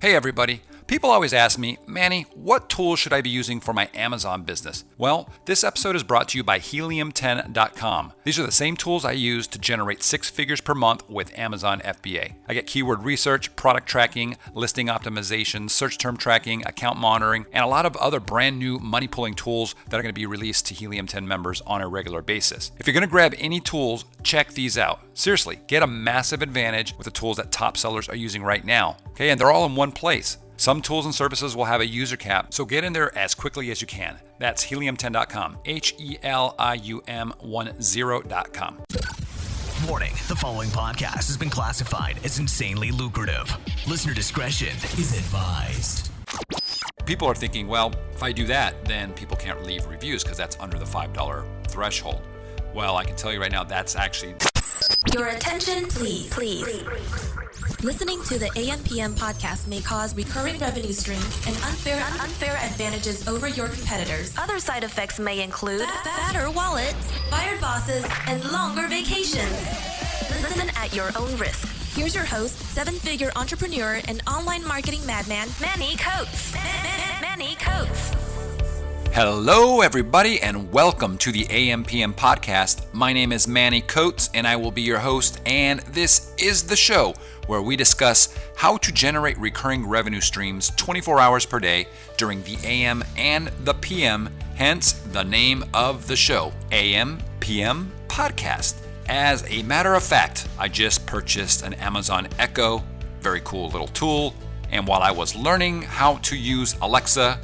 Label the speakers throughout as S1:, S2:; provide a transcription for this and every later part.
S1: Hey everybody. People always ask me, Manny, what tools should I be using for my Amazon business? Well, this episode is brought to you by helium10.com. These are the same tools I use to generate 6 figures per month with Amazon FBA. I get keyword research, product tracking, listing optimization, search term tracking, account monitoring, and a lot of other brand new money pulling tools that are going to be released to Helium 10 members on a regular basis. If you're going to grab any tools, check these out. Seriously, get a massive advantage with the tools that top sellers are using right now. Okay, and they're all in one place. Some tools and services will have a user cap, so get in there as quickly as you can. That's helium10.com, helium10.com.
S2: Warning, the following podcast has been classified as insanely lucrative. Listener discretion is advised.
S1: People are thinking, well, if I do that, then people can't leave reviews because that's under the $5 threshold. Well, I can tell you right now, that's actually...
S3: Your attention, please. Listening to the AM/PM podcast may cause recurring revenue streams and unfair advantages over your competitors. Other side effects may include fatter wallets, fired bosses, and longer vacations. Listen at your own risk. Here's your host, 7-figure entrepreneur and online marketing madman, Manny Coates. Manny Coates.
S1: Hello, everybody, and welcome to the AM/PM podcast. My name is Manny Coates, and I will be your host, and this is the show where we discuss how to generate recurring revenue streams 24 hours per day during the AM and the PM, hence the name of the show, AM/PM Podcast. As a matter of fact, I just purchased an Amazon Echo, very cool little tool, and while I was learning how to use Alexa,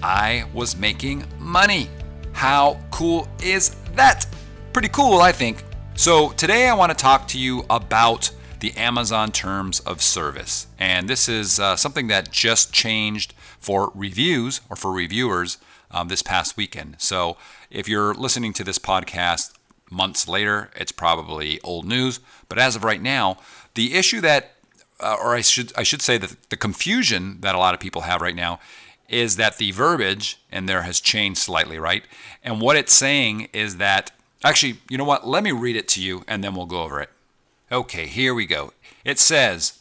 S1: I was making money. How cool is that? Pretty cool, I think. So today I want to talk to you about the Amazon terms of service. And this is something that just changed for reviews or for reviewers this past weekend. So if you're listening to this podcast months later, it's probably old news. But as of right now, the issue that, or I should say that the confusion that a lot of people have right now is that the verbiage in there has changed slightly, right? And what it's saying is that, actually, you know what? Let me read it to you and then we'll go over it. Okay, here we go. It says,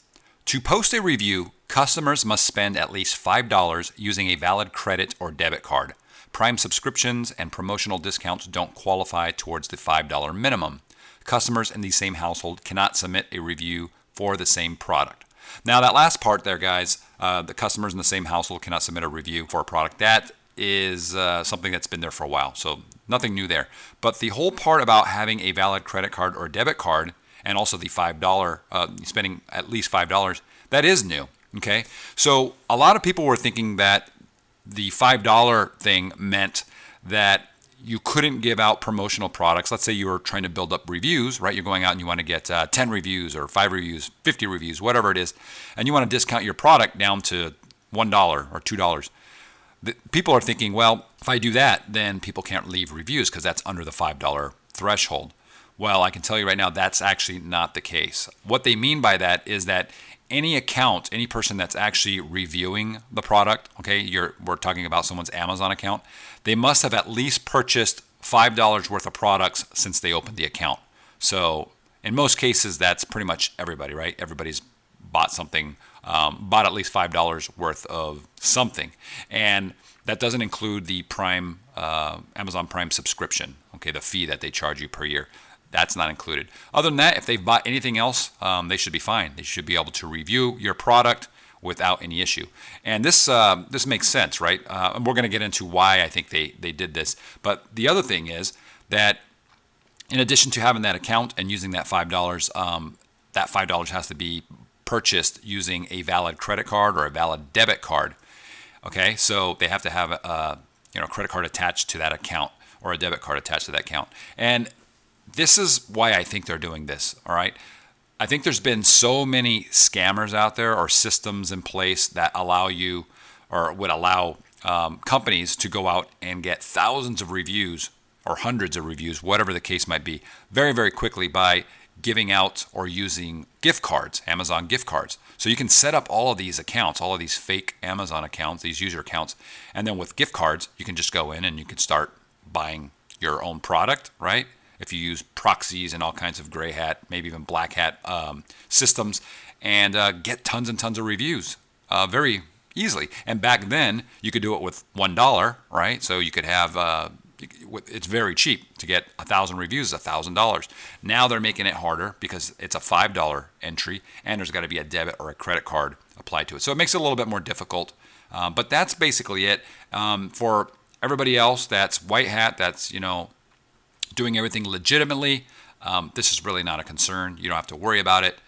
S1: to post a review, customers must spend at least $5 using a valid credit or debit card. Prime subscriptions and promotional discounts don't qualify towards the $5 minimum. Customers in the same household cannot submit a review for the same product. Now, that last part there, guys, the customers in the same household cannot submit a review for a product. That is something that's been there for a while, so nothing new there. But the whole part about having a valid credit card or debit card, and also the $5, spending at least $5, that is new, okay? So a lot of people were thinking that the $5 thing meant that you couldn't give out promotional products. Let's say you were trying to build up reviews, right? You're going out and you want to get 10 reviews or 5 reviews, 50 reviews, whatever it is, and you want to discount your product down to $1 or $2. People are thinking, well, if I do that, then people can't leave reviews because that's under the $5 threshold. Well, I can tell you right now, that's actually not the case. What they mean by that is that any account, any person that's actually reviewing the product, okay, we're talking about someone's Amazon account, they must have at least purchased $5 worth of products since they opened the account. So in most cases, that's pretty much everybody, right? Everybody's bought something, bought at least $5 worth of something. And that doesn't include the Prime, Amazon Prime subscription, okay, the fee that they charge you per year. That's not included. Other than that, if they've bought anything else, they should be fine. They should be able to review your product without any issue. And this makes sense, right? And we're going to get into why I think they did this. But the other thing is that in addition to having that account and using that $5, that $5 has to be purchased using a valid credit card or a valid debit card. Okay, so they have to have a credit card attached to that account or a debit card attached to that account. And this is why I think they're doing this, all right? I think there's been so many scammers out there or systems in place that allow you or would allow companies to go out and get thousands of reviews or hundreds of reviews, whatever the case might be, very, very quickly by giving out or using gift cards, Amazon gift cards. So you can set up all of these accounts, all of these fake Amazon accounts, these user accounts, and then with gift cards, you can just go in and you can start buying your own product, right? If you use proxies and all kinds of gray hat, maybe even black hat systems, and get tons and tons of reviews very easily. And back then, you could do it with $1, right? So you could have, it's very cheap to get 1,000 reviews, $1,000. Now they're making it harder because it's a $5 entry, and there's got to be a debit or a credit card applied to it. So it makes it a little bit more difficult. But that's basically it. For everybody else that's white hat, that's, doing everything legitimately, this is really not a concern. You don't have to worry about it.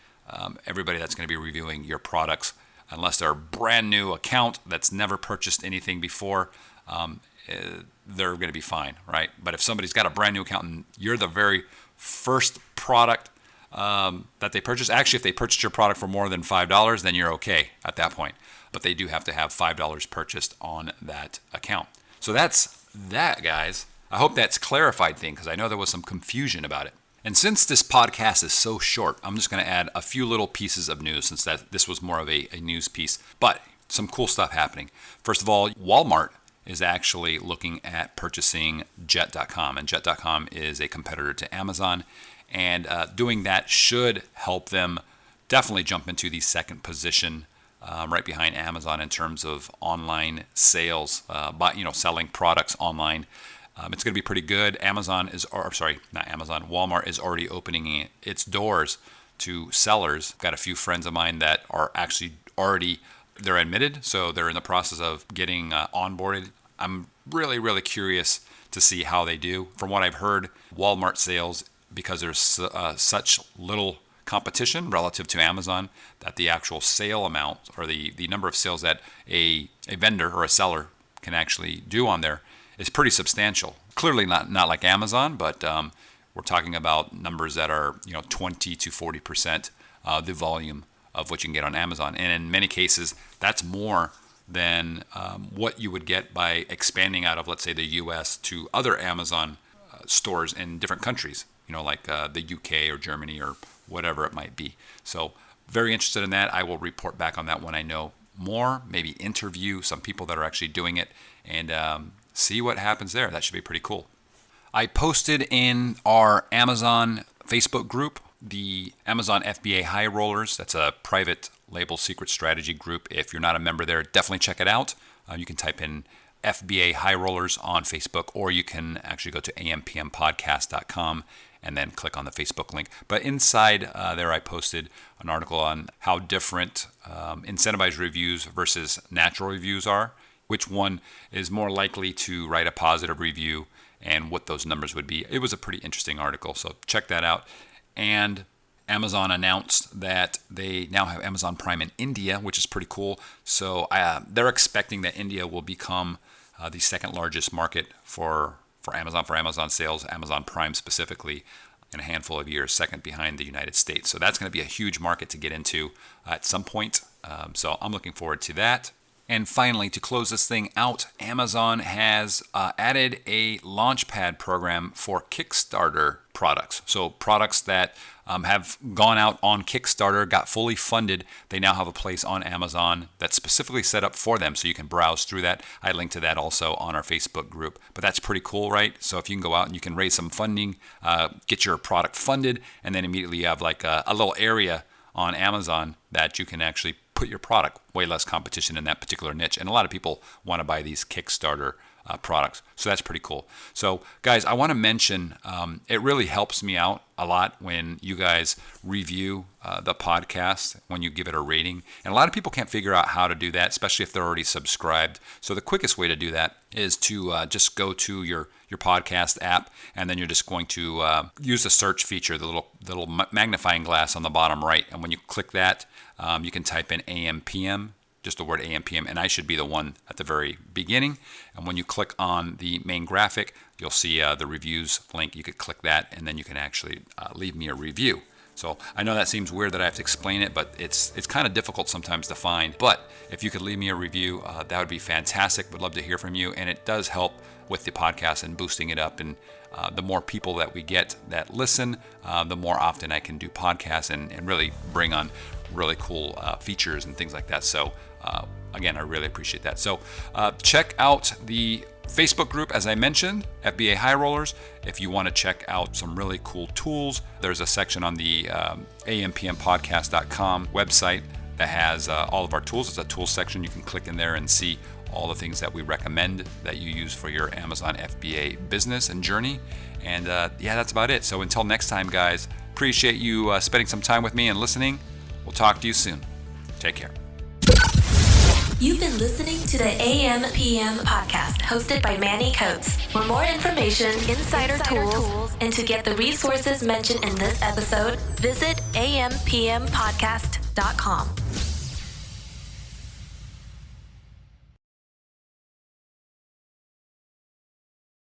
S1: Everybody that's going to be reviewing your products, unless they're a brand new account that's never purchased anything before, they're going to be fine, right? But if somebody's got a brand new account and you're the very first product that they purchase, actually, if they purchased your product for more than $5, then you're okay at that point. But they do have to have $5 purchased on that account. So that's that, guys. I hope that's clarified thing, because I know there was some confusion about it. And since this podcast is so short, I'm just going to add a few little pieces of news, since this was more of a news piece. But some cool stuff happening. First of all, Walmart is actually looking at purchasing Jet.com. And Jet.com is a competitor to Amazon. And doing that should help them definitely jump into the second position right behind Amazon in terms of online sales, selling products online. It's going to be pretty good. Walmart is already opening its doors to sellers. I've got a few friends of mine that are actually they're admitted, so they're in the process of getting onboarded. I'm really, really curious to see how they do. From what I've heard, Walmart sales, because there's such little competition relative to Amazon, that the actual sale amount or the number of sales that a vendor or a seller can actually do on there is pretty substantial. Clearly not like Amazon, but we're talking about numbers that are 20 to 40% the volume of what you can get on Amazon. And in many cases, that's more than what you would get by expanding out of, let's say, the U.S. to other Amazon stores in different countries, like the UK or Germany or whatever it might be. So very interested in that. I will report back on that when I know more, maybe interview some people that are actually doing it, and see what happens there. That should be pretty cool. I posted in our Amazon Facebook group the Amazon FBA High Rollers. That's a private label secret strategy group. If you're not a member there, definitely check it out. You can type in FBA High Rollers on Facebook, or you can actually go to ampmpodcast.com and then click on the Facebook link. But inside there, I posted an article on how different incentivized reviews versus natural reviews are, which one is more likely to write a positive review, and what those numbers would be. It was a pretty interesting article, so check that out. And Amazon announced that they now have Amazon Prime in India, which is pretty cool. So they're expecting that India will become the second largest market for Amazon sales, Amazon Prime specifically, in a handful of years, second behind the United States. So that's going to be a huge market to get into at some point. So I'm looking forward to that. And finally, to close this thing out, Amazon has added a launchpad program for Kickstarter products. So products that have gone out on Kickstarter, got fully funded, they now have a place on Amazon that's specifically set up for them, so you can browse through that. I linked to that also on our Facebook group. But that's pretty cool, right? So if you can go out and you can raise some funding, get your product funded, and then immediately you have like a little area on Amazon that you can actually put your product, way less competition in that particular niche. And a lot of people want to buy these Kickstarter products. So that's pretty cool. So guys, I want to mention, it really helps me out a lot when you guys review the podcast, when you give it a rating. And a lot of people can't figure out how to do that, especially if they're already subscribed. So the quickest way to do that is to just go to your podcast app, and then you're just going to use the search feature, the little magnifying glass on the bottom right. And when you click that, you can type in AMPM, just the word AMPM, and I should be the one at the very beginning. And when you click on the main graphic, you'll see the reviews link. You could click that, and then you can actually leave me a review. So I know that seems weird that I have to explain it, but it's kind of difficult sometimes to find. But if you could leave me a review, that would be fantastic. Would love to hear from you, and it does help with the podcast and boosting it up. And the more people that we get that listen, the more often I can do podcasts and really bring on really cool features and things like that. So again, I really appreciate that. So check out the Facebook group, as I mentioned, FBA High Rollers. If you want to check out some really cool tools, there's a section on the ampmpodcast.com website that has all of our tools. It's a tools section. You can click in there and see all the things that we recommend that you use for your Amazon FBA business and journey. And that's about it. So until next time, guys, appreciate you spending some time with me and listening. We'll talk to you soon. Take care.
S3: You've been listening to the AM/PM podcast hosted by Manny Coates. For more information, insider tools, and to get the resources mentioned in this episode, visit ampmpodcast.com.